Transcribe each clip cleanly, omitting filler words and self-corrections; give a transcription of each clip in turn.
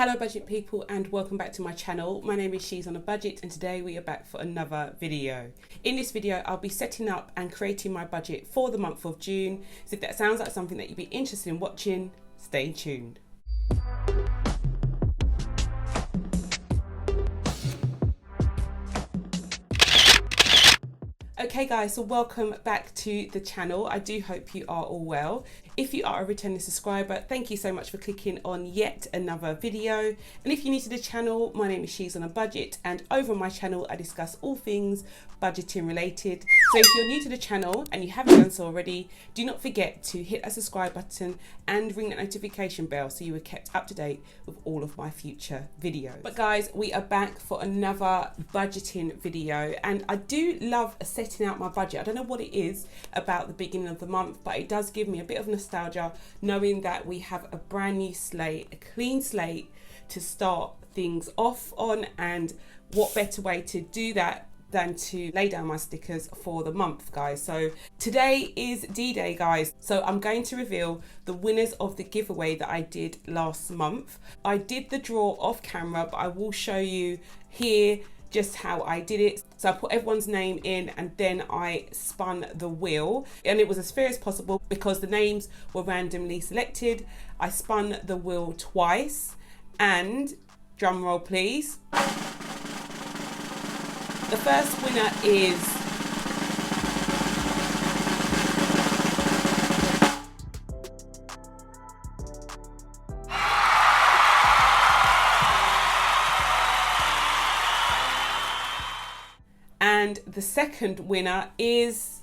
Hello budget people and welcome back to my channel. My name is She's on a Budget and today we are back for another video. In this video I'll be setting up and creating my budget for the month of June. So if that sounds like something that you'd be interested in watching, stay tuned. Okay guys, so welcome back to the channel. I do hope you are all well. If you are a returning subscriber, thank you so much for clicking on yet another video. And if you're new to the channel, my name is She's on a Budget and over on my channel I discuss all things budgeting related. So if you're new to the channel and you haven't done so already, do not forget to hit that subscribe button and ring that notification bell so you are kept up to date with all of my future videos. But guys, we are back for another budgeting video and I do love setting out my budget. I don't know what it is about the beginning of the month, but it does give me a bit of nostalgia knowing that we have a brand new slate, a clean slate to start things off on, and what better way to do that than to lay down my stickers for the month, guys. So today is D-Day, guys. So I'm going to reveal the winners of the giveaway that I did last month. I did the draw off camera, but I will show you here just how I did it. So I put everyone's name in and then I spun the wheel, and it was as fair as possible because the names were randomly selected. I spun the wheel twice and, drum roll please, the first winner is and the second winner is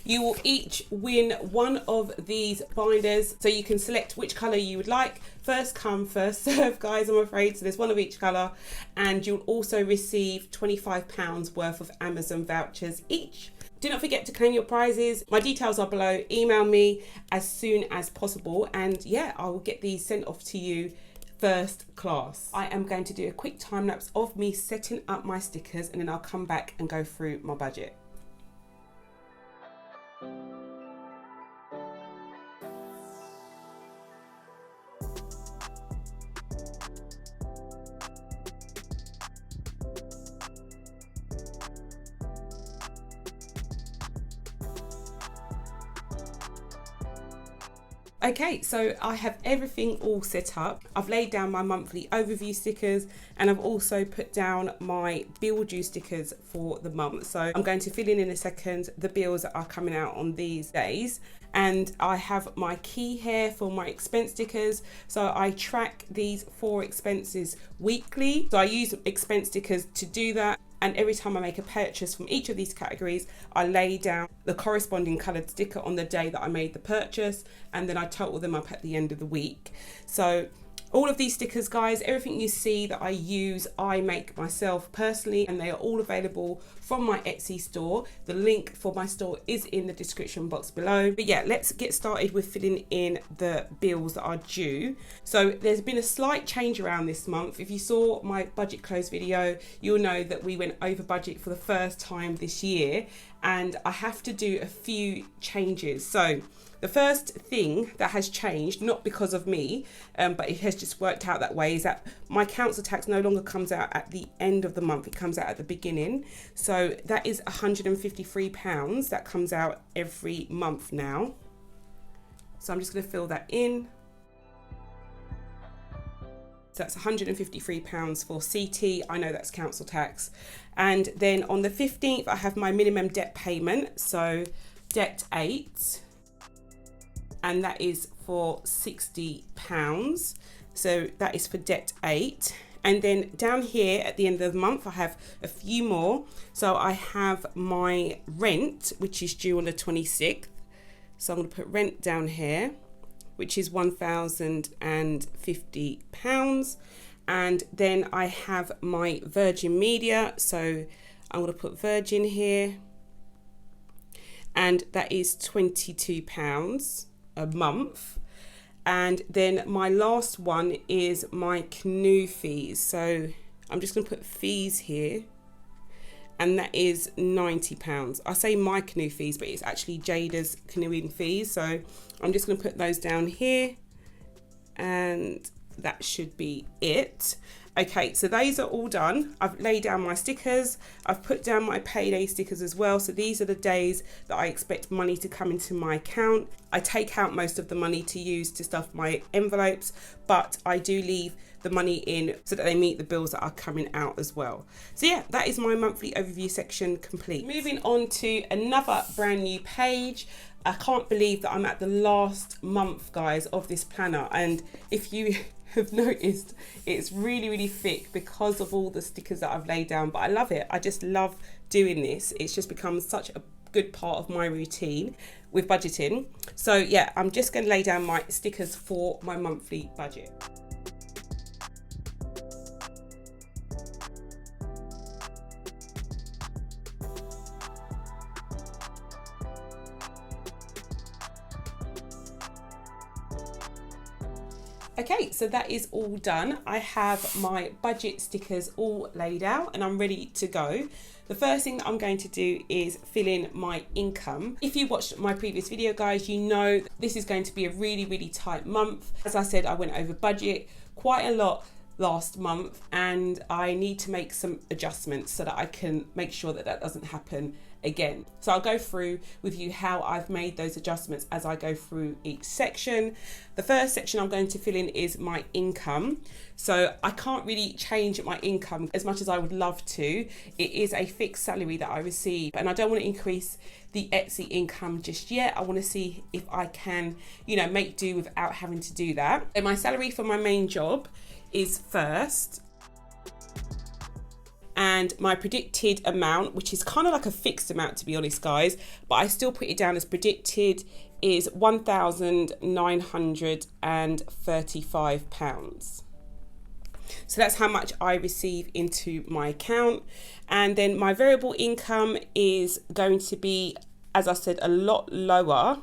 you will each win one of these binders, so you can select which colour you would like. First come, first serve, guys, I'm afraid. So there's one of each colour, and you'll also receive £25 worth of Amazon vouchers each. Do not forget to claim your prizes. My details are below. Email me as soon as possible, and yeah, I will get these sent off to you first class. I am going to do a quick time lapse of me setting up my stickers, and then I'll come back and go through my budget. Okay, so I have everything all set up. I've laid down my monthly overview stickers and I've also put down my bill due stickers for the month. So I'm going to fill in a second the bills that are coming out on these days. And I have my key here for my expense stickers. So I track these 4 expenses weekly. So I use expense stickers to do that. And every time I make a purchase from each of these categories, I lay down the corresponding coloured sticker on the day that I made the purchase, and then I total them up at the end of the week. So all of these stickers, guys, everything you see that I use, I make myself personally, and they are all available from my Etsy store. The link for my store is in the description box below. But yeah, let's get started with filling in the bills that are due. So there's been a slight change around this month. If you saw my budget close video, you'll know that we went over budget for the first time this year, and I have to do a few changes. So the first thing that has changed, not because of me, but it has just worked out that way, is that my council tax no longer comes out at the end of the month. It comes out at the beginning. So that is £153 that comes out every month now. So I'm just going to fill that in. So that's £153 for CT. I know that's council tax. And then on the 15th, I have my minimum debt payment. So debt 8. And that is for £60. So that is for debt 8. And then down here at the end of the month, I have a few more. So I have my rent, which is due on the 26th. So I'm going to put rent down here, which is £1,050. And then I have my Virgin Media. So I'm going to put Virgin here. And that is £22 a month. And then my last one is my canoe fees. So I'm just going to put fees here, and that is £90. I say my canoe fees, but it's actually Jada's canoeing fees. So I'm just going to put those down here, and that should be it. Okay, so those are all done. I've laid down my stickers. I've put down my payday stickers as well. So these are the days that I expect money to come into my account. I take out most of the money to use to stuff my envelopes, but I do leave the money in so that they meet the bills that are coming out as well. So yeah, that is my monthly overview section complete. Moving on to another brand new page. I can't believe that I'm at the last month, guys, of this planner. And if you have noticed, it's really thick because of all the stickers that I've laid down, but I love it. I just love doing this. It's just become such a good part of my routine with budgeting. So yeah, I'm just going to lay down my stickers for my monthly budget. Okay, so that is all done. I have my budget stickers all laid out and I'm ready to go. The first thing that I'm going to do is fill in my income. If you watched my previous video, guys, you know this is going to be a really tight month. As I said, I went over budget quite a lot last month and I need to make some adjustments so that I can make sure that that doesn't happen again. So I'll go through with you how I've made those adjustments as I go through each section. The first section I'm going to fill in is my income. So I can't really change my income as much as I would love to. It is a fixed salary that I receive and I don't want to increase the Etsy income just yet. I want to see if I can, you know, make do without having to do that. So my salary for my main job is first, and my predicted amount, which is kind of like a fixed amount to be honest, guys, but I still put it down as predicted, is £1,935. So that's how much I receive into my account. And then my variable income is going to be, as I said, a lot lower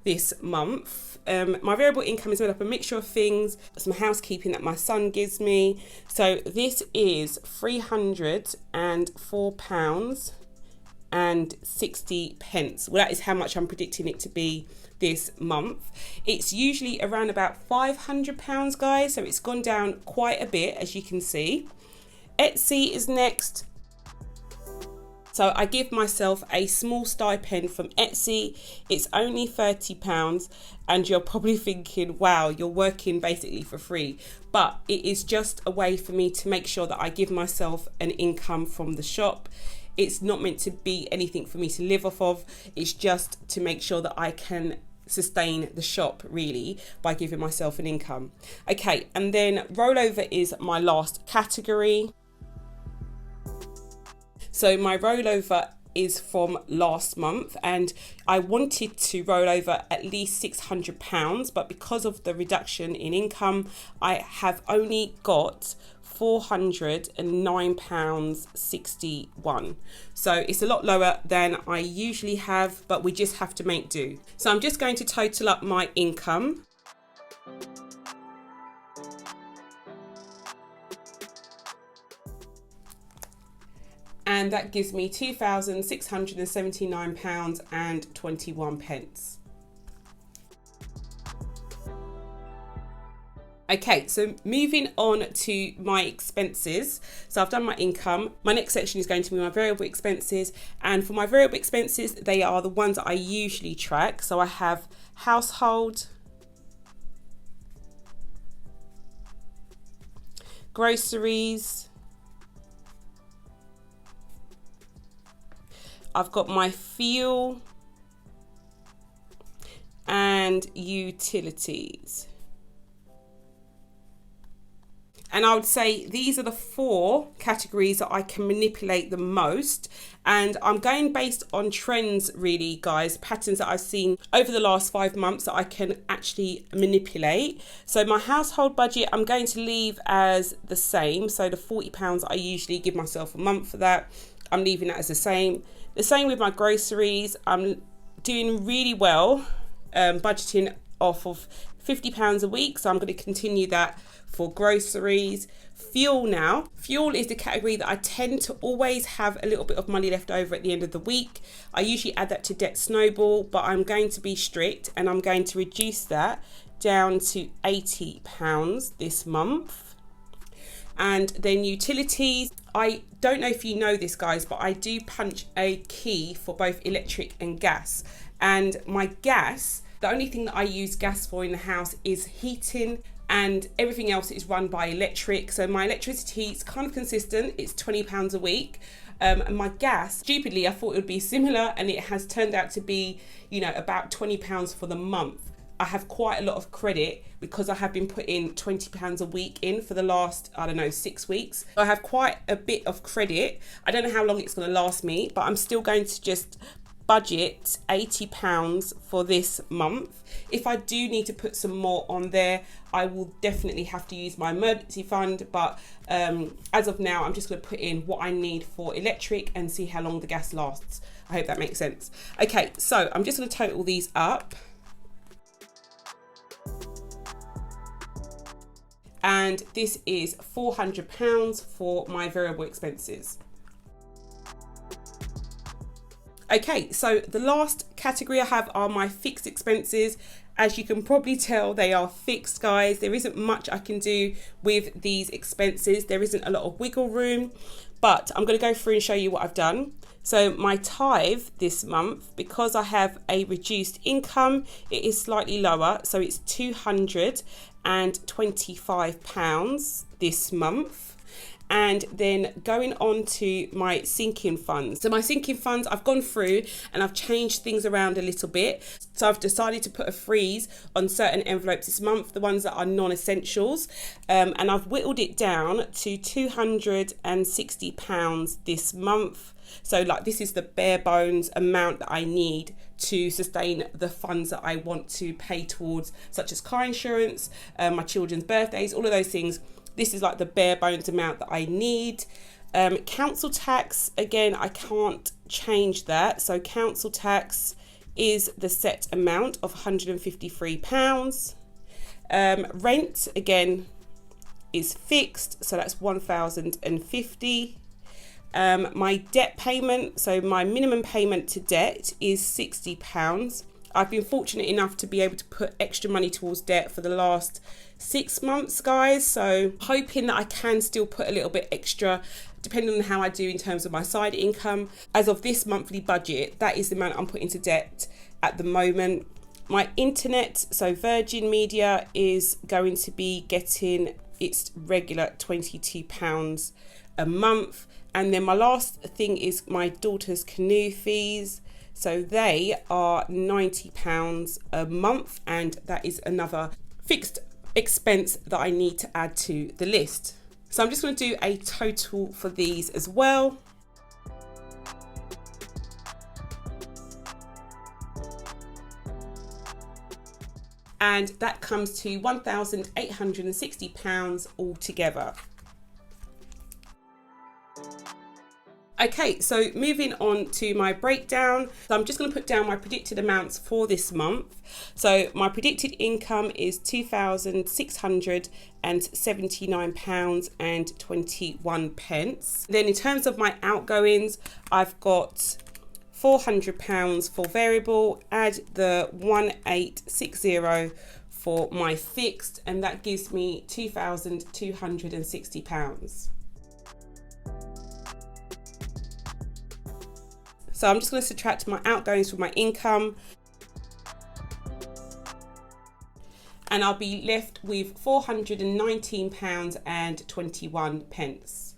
this month. My variable income is made up of a mixture of things, some housekeeping that my son gives me. So this is £304.60. Well, that is how much I'm predicting it to be this month. It's usually around about £500, guys. So it's gone down quite a bit, as you can see. Etsy is next. So I give myself a small stipend from Etsy. It's only £30 and you're probably thinking, wow, you're working basically for free. But it is just a way for me to make sure that I give myself an income from the shop. It's not meant to be anything for me to live off of. It's just to make sure that I can sustain the shop really by giving myself an income. Okay, and then rollover is my last category. So my rollover is from last month and I wanted to roll over at least £600, but because of the reduction in income, I have only got £409.61. So it's a lot lower than I usually have, but we just have to make do. So I'm just going to total up my income. And that gives me £2,679.21. Okay, so moving on to my expenses. So I've done my income. My next section is going to be my variable expenses. And for my variable expenses, they are the ones that I usually track. So I have household, groceries, I've got my fuel and utilities. And I would say these are the 4 categories that I can manipulate the most. And I'm going based on trends really, guys, patterns that I've seen over the last 5 months that I can actually manipulate. So my household budget, I'm going to leave as the same. So the £40 I usually give myself a month for that, I'm leaving that as the same. The same with my groceries. I'm doing really well budgeting off of £50 a week, so I'm going to continue that for groceries. Fuel now. Fuel is the category that I tend to always have a little bit of money left over at the end of the week. I usually add that to Debt Snowball, but I'm going to be strict and I'm going to reduce that down to £80 this month. And then utilities, I don't know if you know this, guys, but I do punch a key for both electric and gas. And my gas, the only thing that I use gas for in the house is heating, and everything else is run by electric. So my electricity is kind of consistent, it's £20 a week. And my gas, stupidly, I thought it would be similar, and it has turned out to be, you know, about £20 for the month. I have quite a lot of credit because I have been putting £20 a week in for the last, I don't know, 6 weeks. I have quite a bit of credit. I don't know how long it's going to last me, but I'm still going to just budget £80 for this month. If I do need to put some more on there, I will definitely have to use my emergency fund, but as of now, I'm just going to put in what I need for electric and see how long the gas lasts. I hope that makes sense. Okay, so I'm just going to total these up. And this is £400 for my variable expenses. Okay, so the last category I have are my fixed expenses. As you can probably tell, they are fixed, guys. There isn't much I can do with these expenses. There isn't a lot of wiggle room, but I'm going to go through and show you what I've done. So my tithe this month, because I have a reduced income, it is slightly lower. So it's £225 this month. And then going on to my sinking funds. So my sinking funds, I've gone through and I've changed things around a little bit. So I've decided to put a freeze on certain envelopes this month, the ones that are non-essentials. And I've whittled it down to £260 this month. So like this is the bare bones amount that I need to sustain the funds that I want to pay towards, such as car insurance, my children's birthdays, all of those things. This is like the bare bones amount that I need. Council tax, again, I can't change that. So council tax is the set amount of £153. Rent, again, is fixed. So that's £1,050. My debt payment, so my minimum payment to debt is £60. I've been fortunate enough to be able to put extra money towards debt for the last 6 months, guys. So hoping that I can still put a little bit extra, depending on how I do in terms of my side income. As of this monthly budget, that is the amount I'm putting to debt at the moment. My internet, so Virgin Media, is going to be getting its regular £22 a month. And then my last thing is my daughter's canoe fees. So they are £90 a month, and that is another fixed expense that I need to add to the list. So I'm just going to do a total for these as well. And that comes to £1,860 altogether. Okay, so moving on to my breakdown. So I'm just going to put down my predicted amounts for this month. So my predicted income is £2,679.21. Then in terms of my outgoings, I've got £400 for variable, add the 1860 for my fixed, and that gives me £2,260. So I'm just going to subtract my outgoings from my income, and I'll be left with £419.21.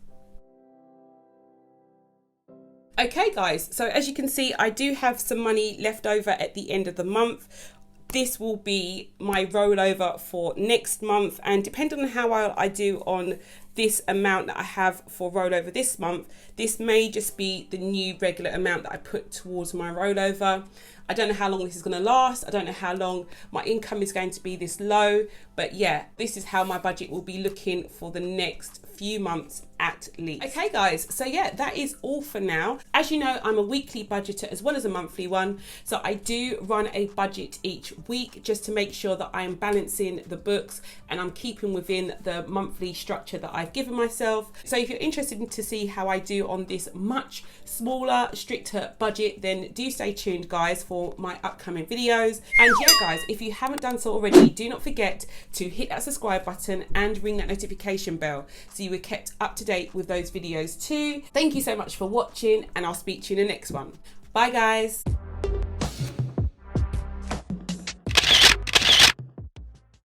Okay guys, so as you can see, I do have some money left over at the end of the month. This will be my rollover for next month, and depending on how well I do on this amount that I have for rollover this month, this may just be the new regular amount that I put towards my rollover. I don't know how long this is going to last. I don't know how long my income is going to be this low, But yeah, this is how my budget will be looking for the next few months at least. Okay guys, so yeah, that is all for now. As you know, I'm a weekly budgeter as well as a monthly one, so I do run a budget each week just to make sure that I'm balancing the books and I'm keeping within the monthly structure that I've given myself. So if you're interested to see how I do on this much smaller, stricter budget, then do stay tuned guys for my upcoming videos. And yeah guys, if you haven't done so already, do not forget to hit that subscribe button and ring that notification bell so you are kept up to date with those videos too. Thank you so much for watching, and I'll speak to you in the next one. Bye guys.